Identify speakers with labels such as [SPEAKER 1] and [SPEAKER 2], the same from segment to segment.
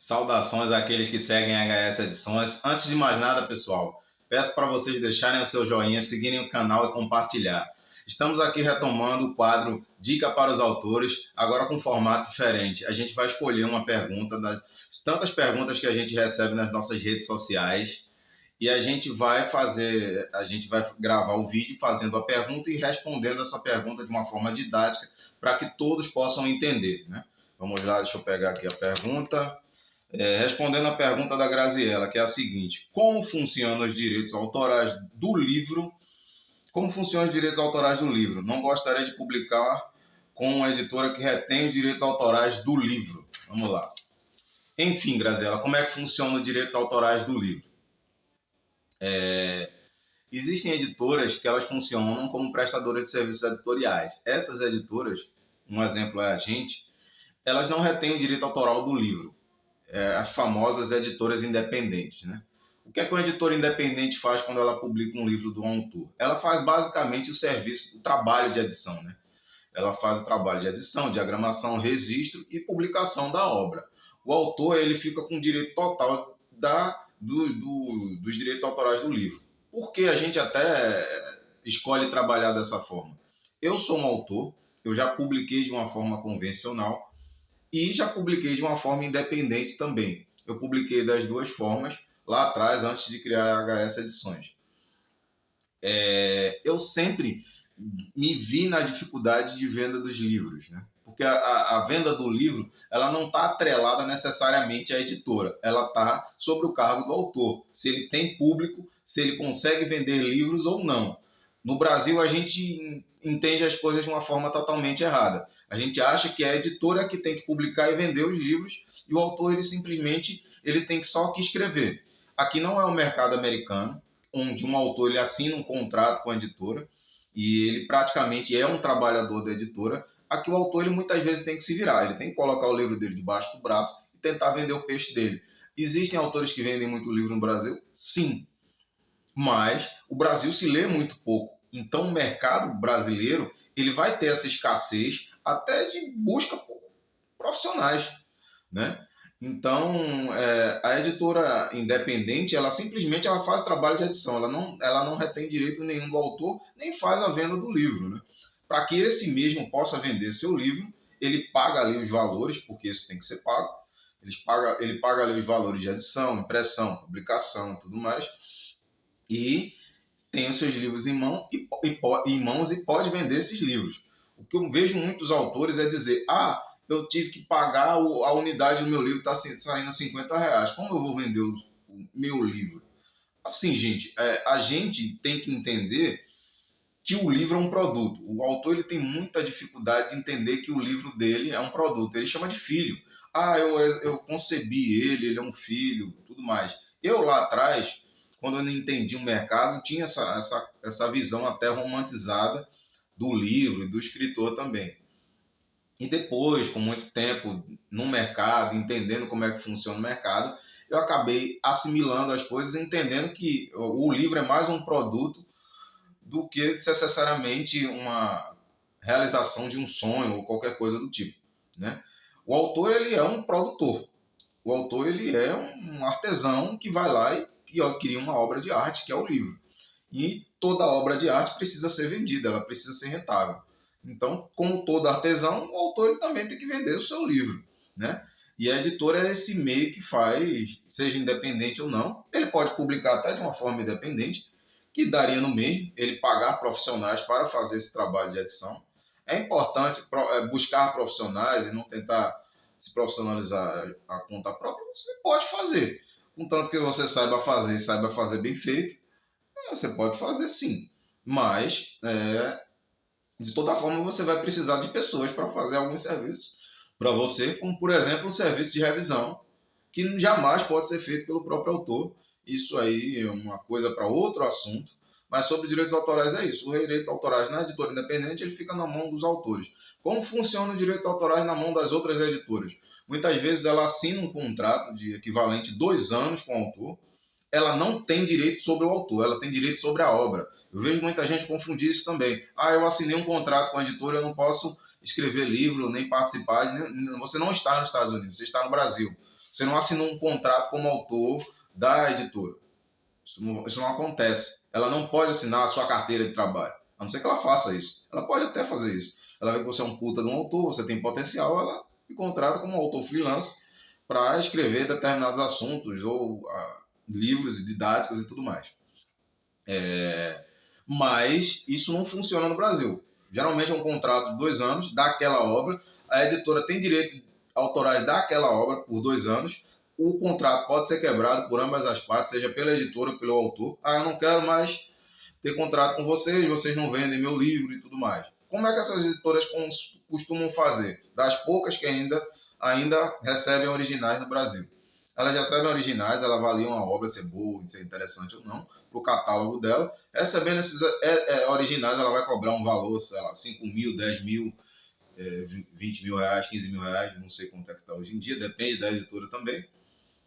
[SPEAKER 1] Saudações àqueles que seguem a HS Edições. Antes de mais nada, pessoal, peço para vocês deixarem o seu joinha, seguirem o canal e compartilhar. Estamos aqui retomando o quadro Dica para os Autores, agora com formato diferente. A gente vai escolher uma pergunta das tantas perguntas que a gente recebe nas nossas redes sociais e a gente vai gravar o vídeo fazendo a pergunta e respondendo essa pergunta de uma forma didática para que todos possam entender, né? Vamos lá, deixa eu pegar aqui a pergunta. Respondendo a pergunta da Graziella, que é a seguinte: como funcionam os direitos autorais do livro? Como funcionam os direitos autorais do livro? Não gostaria de publicar com uma editora que retém os direitos autorais do livro. Vamos lá. Enfim, Graziella, como é que funcionam os direitos autorais do livro? Existem editoras que elas funcionam como prestadoras de serviços editoriais. Essas editoras, um exemplo é a gente, elas não retêm o direito autoral do livro. As famosas editoras independentes, né? O que é que uma editora independente faz quando ela publica um livro do autor? Ela faz basicamente o serviço, o trabalho de edição, né? Ela faz o trabalho de edição, diagramação, registro e publicação da obra. O autor ele fica com o direito total dos direitos autorais do livro. Por que a gente até escolhe trabalhar dessa forma? Eu sou um autor, eu já publiquei de uma forma convencional e já publiquei de uma forma independente também. Eu publiquei das duas formas lá atrás, antes de criar a HS Edições. Eu sempre me vi na dificuldade de venda dos livros, né? Porque a venda do livro ela não está atrelada necessariamente à editora, ela está sobre o cargo do autor, se ele tem público, se ele consegue vender livros ou não. No Brasil, a gente entende as coisas de uma forma totalmente errada. A gente acha que é a editora que tem que publicar e vender os livros e o autor ele simplesmente tem só que escrever. Aqui não é o mercado americano, onde um autor ele assina um contrato com a editora e ele praticamente é um trabalhador da editora. Aqui o autor ele muitas vezes tem que se virar, ele tem que colocar o livro dele debaixo do braço e tentar vender o peixe dele. Existem autores que vendem muito livro no Brasil? Sim. Mas o Brasil se lê muito pouco. Então o mercado brasileiro ele vai ter essa escassez até de busca por profissionais, né? Então a editora independente ela simplesmente faz trabalho de edição, ela não retém direito nenhum do autor, nem faz a venda do livro, né? Para que esse mesmo possa vender seu livro, ele paga ali os valores, porque isso tem que ser pago, ele paga ali os valores de edição, impressão, publicação e tudo mais, e tem os seus livros em mãos e pode vender esses livros. O que eu vejo muitos autores é dizer: eu tive que pagar a unidade do meu livro, está saindo R$50. Como eu vou vender o meu livro? Assim, gente, a gente tem que entender que o livro é um produto. O autor ele tem muita dificuldade de entender que o livro dele é um produto. Ele chama de filho. Eu concebi ele é um filho, tudo mais. Eu lá atrás, quando eu não entendi o mercado, tinha essa visão até romantizada do livro e do escritor também. E depois, com muito tempo no mercado, entendendo como é que funciona o mercado, eu acabei assimilando as coisas, entendendo que o livro é mais um produto do que necessariamente uma realização de um sonho ou qualquer coisa do tipo, né? O autor ele é um produtor. O autor ele é um artesão que vai lá e cria uma obra de arte, que é o livro. E toda obra de arte precisa ser vendida, ela precisa ser rentável. Então, como todo artesão, o autor ele também tem que vender o seu livro, né? E a editora é esse meio que faz, seja independente ou não, ele pode publicar até de uma forma independente, que daria no mesmo, ele pagar profissionais para fazer esse trabalho de edição. É importante buscar profissionais e não tentar se profissionalizar a conta própria. Você pode fazer, contanto que você saiba fazer e saiba fazer bem feito, você pode fazer sim, mas de toda forma você vai precisar de pessoas para fazer alguns serviços para você, como por exemplo o serviço de revisão, que jamais pode ser feito pelo próprio autor. Isso aí é uma coisa para outro assunto, mas sobre direitos autorais é isso. O direito autorais na editora independente ele fica na mão dos autores. Como funciona o direito autorais na mão das outras editoras? Muitas vezes ela assina um contrato de equivalente 2 anos com o autor, ela não tem direito sobre o autor, ela tem direito sobre a obra. Eu vejo muita gente confundir isso também. Eu assinei um contrato com a editora, eu não posso escrever livro, nem participar. Você não está nos Estados Unidos, você está no Brasil. Você não assinou um contrato como autor da editora. Isso não acontece. Ela não pode assinar a sua carteira de trabalho, a não ser que ela faça isso. Ela pode até fazer isso. Ela vê que você é um puta de um autor, você tem potencial, ela te contrata como autor freelance para escrever determinados assuntos ou livros didáticos e tudo mais. Mas isso não funciona no Brasil. Geralmente é um contrato de 2 anos daquela obra, a editora tem direito autorais daquela obra por 2 anos, o contrato pode ser quebrado por ambas as partes, seja pela editora ou pelo autor. Eu não quero mais ter contrato com vocês não vendem meu livro e tudo mais. Como é que essas editoras costumam fazer? Das poucas que ainda recebem originais no Brasil. Elas recebem originais, elas avaliam a obra se é boa, se é interessante ou não, para o catálogo dela. Recebendo esses originais, ela vai cobrar um valor, sei lá, 5 mil, 10 mil, 20 mil reais, 15 mil reais, não sei quanto é que está hoje em dia, depende da editora também.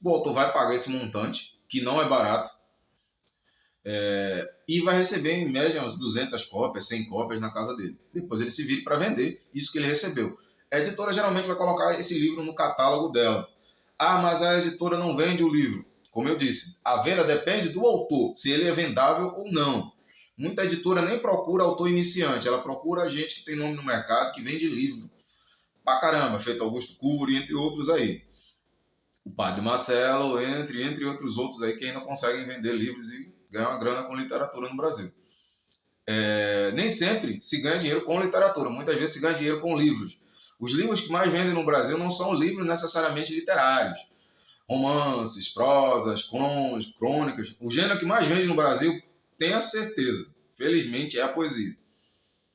[SPEAKER 1] O autor vai pagar esse montante, que não é barato, e vai receber em média umas 200 cópias, 100 cópias na casa dele. Depois ele se vira para vender isso que ele recebeu. A editora geralmente vai colocar esse livro no catálogo dela. Mas a editora não vende o livro. Como eu disse, a venda depende do autor, se ele é vendável ou não. Muita editora nem procura autor iniciante, ela procura gente que tem nome no mercado, que vende livro pra caramba, feito Augusto Cury, entre outros aí. O Padre Marcelo, entre outros outros aí que ainda conseguem vender livros e ganhar uma grana com literatura no Brasil. Nem sempre se ganha dinheiro com literatura, muitas vezes se ganha dinheiro com livros. Os livros que mais vendem no Brasil não são livros necessariamente literários. Romances, prosas, crônicas. O gênero que mais vende no Brasil, tenha certeza, felizmente, é a poesia.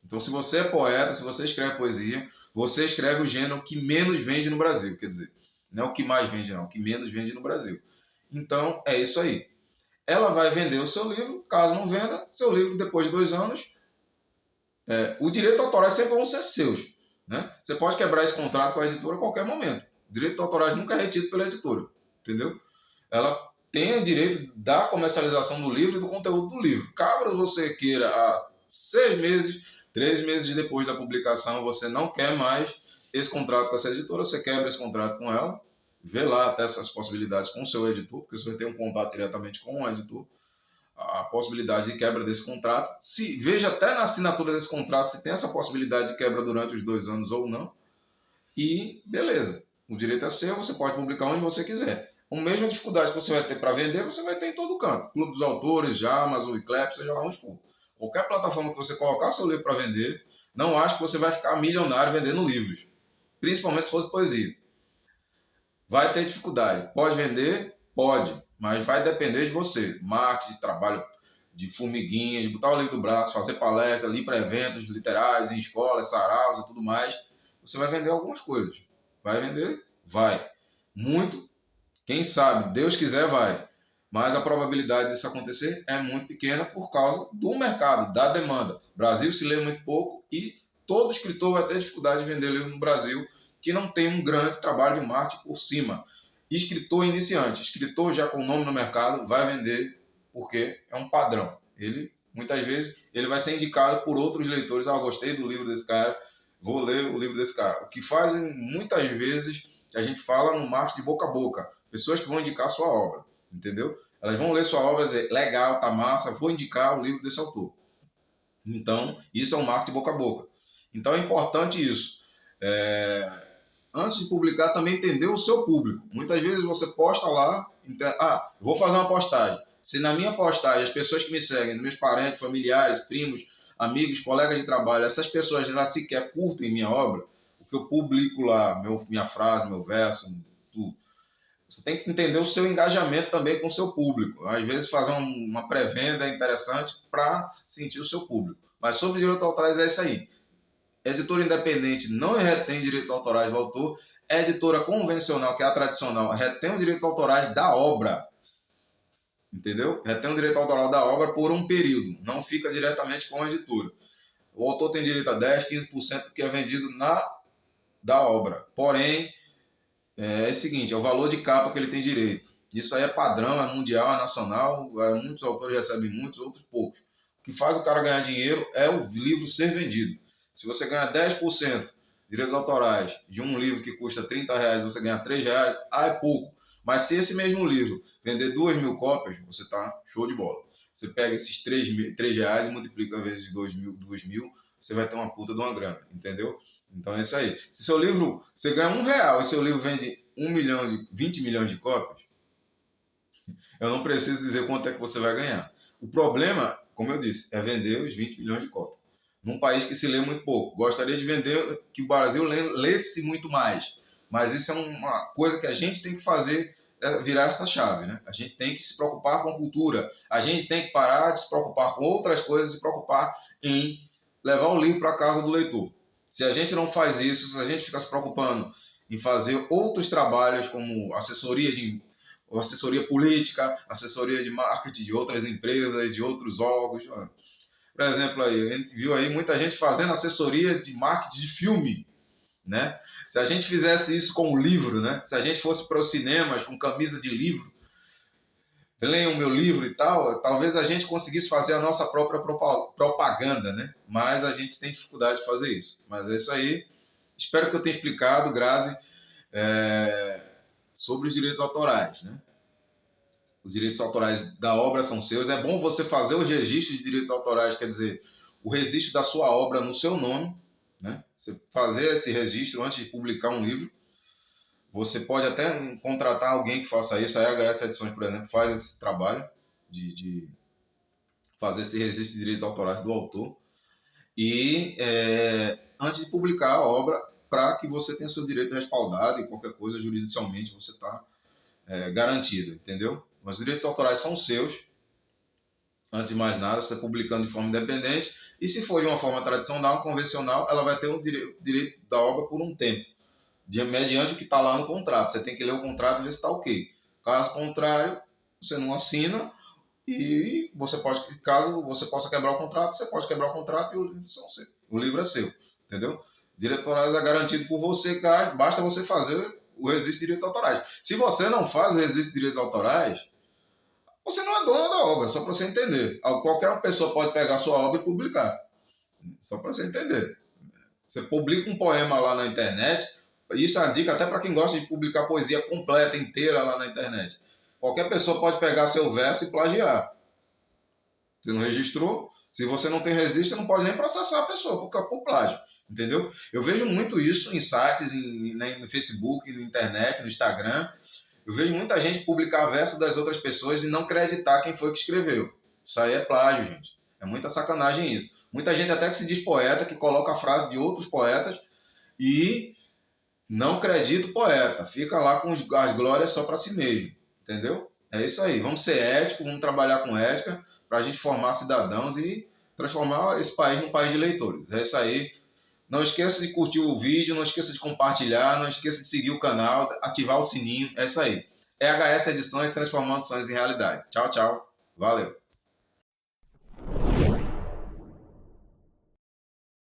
[SPEAKER 1] Então, se você é poeta, se você escreve poesia, você escreve o gênero que menos vende no Brasil. Quer dizer, não é o que mais vende, não, o que menos vende no Brasil. Então, é isso aí. Ela vai vender o seu livro, caso não venda, seu livro, depois de 2 anos, o direito autoral sempre vão ser seus. Né? Você pode quebrar esse contrato com a editora a qualquer momento. O direito autorais nunca é retido pela editora. Entendeu? Ela tem o direito da comercialização do livro e do conteúdo do livro. Caso você queira, há 6 meses, 3 meses depois da publicação, você não quer mais esse contrato com essa editora, você quebra esse contrato com ela, vê lá até essas possibilidades com o seu editor, porque você vai ter um contato diretamente com o editor, a possibilidade de quebra desse contrato. Veja até na assinatura desse contrato se tem essa possibilidade de quebra durante os 2 anos ou não. E beleza, o direito é seu, você pode publicar onde você quiser. A mesma dificuldade que você vai ter para vender, você vai ter em todo canto. Clube dos Autores, Amazon, Eclipse, seja lá onde for. Qualquer plataforma que você colocar seu livro para vender, não acho que você vai ficar milionário vendendo livros. Principalmente se for poesia. Vai ter dificuldade. Pode vender? Pode. Mas vai depender de você. Marketing, trabalho de formiguinha, de botar o livro do braço, fazer palestra, ir para eventos literários, em escolas, saraus e tudo mais. Você vai vender algumas coisas. Vai vender? Vai. Muito? Quem sabe? Deus quiser, vai. Mas a probabilidade disso acontecer é muito pequena por causa do mercado, da demanda. O Brasil se lê muito pouco e todo escritor vai ter dificuldade de vender livro no Brasil que não tem um grande trabalho de marketing por cima. Escritor iniciante, escritor já com nome no mercado, vai vender porque é um padrão. Ele, muitas vezes, ele vai ser indicado por outros leitores. Gostei do livro desse cara, vou ler o livro desse cara. O que fazem muitas vezes, que a gente fala no marketing de boca a boca. Pessoas que vão indicar sua obra, entendeu? Elas vão ler sua obra e dizer, legal, tá massa, vou indicar o livro desse autor. Então, isso é um marketing de boca a boca. Então, é importante isso. Antes de publicar, também entender o seu público. Muitas vezes você posta lá, vou fazer uma postagem. Se na minha postagem, as pessoas que me seguem, meus parentes, familiares, primos, amigos, colegas de trabalho, essas pessoas já sequer curtem minha obra, o que eu publico lá, minha frase, meu verso, tudo. Você tem que entender o seu engajamento também com o seu público. Às vezes fazer uma pré-venda é interessante para sentir o seu público. Mas sobre direitos autorais é isso aí. Editora independente não retém direitos autorais do autor. A editora convencional, que é a tradicional, retém os direitos autorais da obra. Entendeu? Retém o direito autoral da obra por um período. Não fica diretamente com a editora. O autor tem direito a 10%, 15% do que é vendido da obra. Porém, é o seguinte, é o valor de capa que ele tem direito. Isso aí é padrão, é mundial, é nacional. Muitos autores recebem muitos, outros poucos. O que faz o cara ganhar dinheiro é o livro ser vendido. Se você ganha 10% de direitos autorais de um livro que custa R$30, você ganha R$3, é pouco. Mas se esse mesmo livro vender 2.000 cópias, você está show de bola. Você pega esses R$ 3 e multiplica vezes 2.000, você vai ter uma puta de uma grana, entendeu? Então é isso aí. Se seu livro, você ganha R$ 1 e seu livro vende 20 milhões de cópias, eu não preciso dizer quanto é que você vai ganhar. O problema, como eu disse, é vender os 20 milhões de cópias. Num país que se lê muito pouco. Gostaria de vender que o Brasil lesse muito mais. Mas isso é uma coisa que a gente tem que fazer, virar essa chave, né? A gente tem que se preocupar com cultura. A gente tem que parar de se preocupar com outras coisas e se preocupar em levar o livro para casa do leitor. Se a gente não faz isso, se a gente fica se preocupando em fazer outros trabalhos como assessoria política, assessoria de marketing de outras empresas, de outros órgãos. Por exemplo, aí, a gente viu aí muita gente fazendo assessoria de marketing de filme, né? Se a gente fizesse isso com o livro, né? Se a gente fosse para os cinemas com camisa de livro, leiam o meu livro e tal, talvez a gente conseguisse fazer a nossa própria propaganda, né? Mas a gente tem dificuldade de fazer isso. Mas é isso aí. Espero que eu tenha explicado, Grazi, sobre os direitos autorais, né? Os direitos autorais da obra são seus. É bom você fazer os registros de direitos autorais, quer dizer, o registro da sua obra no seu nome, né? Você fazer esse registro antes de publicar um livro. Você pode até contratar alguém que faça isso. A HS Edições, por exemplo, faz esse trabalho de fazer esse registro de direitos autorais do autor. E antes de publicar a obra, para que você tenha seu direito respaldado e qualquer coisa juridicialmente você está garantido, entendeu? Mas os direitos autorais são seus. Antes de mais nada, você está publicando de forma independente. E se for de uma forma tradicional, convencional, ela vai ter o direito da obra por um tempo, mediante o que está lá no contrato. Você tem que ler o contrato e ver se está ok. Caso contrário, você não assina e você pode, caso você possa quebrar o contrato, você pode quebrar o contrato e o livro é seu, entendeu? Direitos autorais é garantido por você, basta você fazer o registro de direitos autorais. Se você não faz o registro de direitos autorais, você não é dono da obra, só para você entender. Qualquer pessoa pode pegar a sua obra e publicar, só para você entender. Você publica um poema lá na internet, isso é uma dica até para quem gosta de publicar poesia completa, inteira lá na internet. Qualquer pessoa pode pegar seu verso e plagiar. Você não registrou? Se você não tem registro, você não pode nem processar a pessoa por plágio, entendeu? Eu vejo muito isso em sites, no Facebook, na internet, no Instagram. Eu vejo muita gente publicar verso das outras pessoas e não acreditar quem foi que escreveu. Isso aí é plágio, gente. É muita sacanagem isso. Muita gente até que se diz poeta, que coloca a frase de outros poetas e não acredita o poeta. Fica lá com as glórias só para si mesmo, entendeu? É isso aí. Vamos ser éticos, vamos trabalhar com ética para a gente formar cidadãos e transformar esse país num país de leitores. É isso aí. Não esqueça de curtir o vídeo, não esqueça de compartilhar, não esqueça de seguir o canal, ativar o sininho. É isso aí. É HS Edições, transformando sonhos em realidade. Tchau, tchau. Valeu.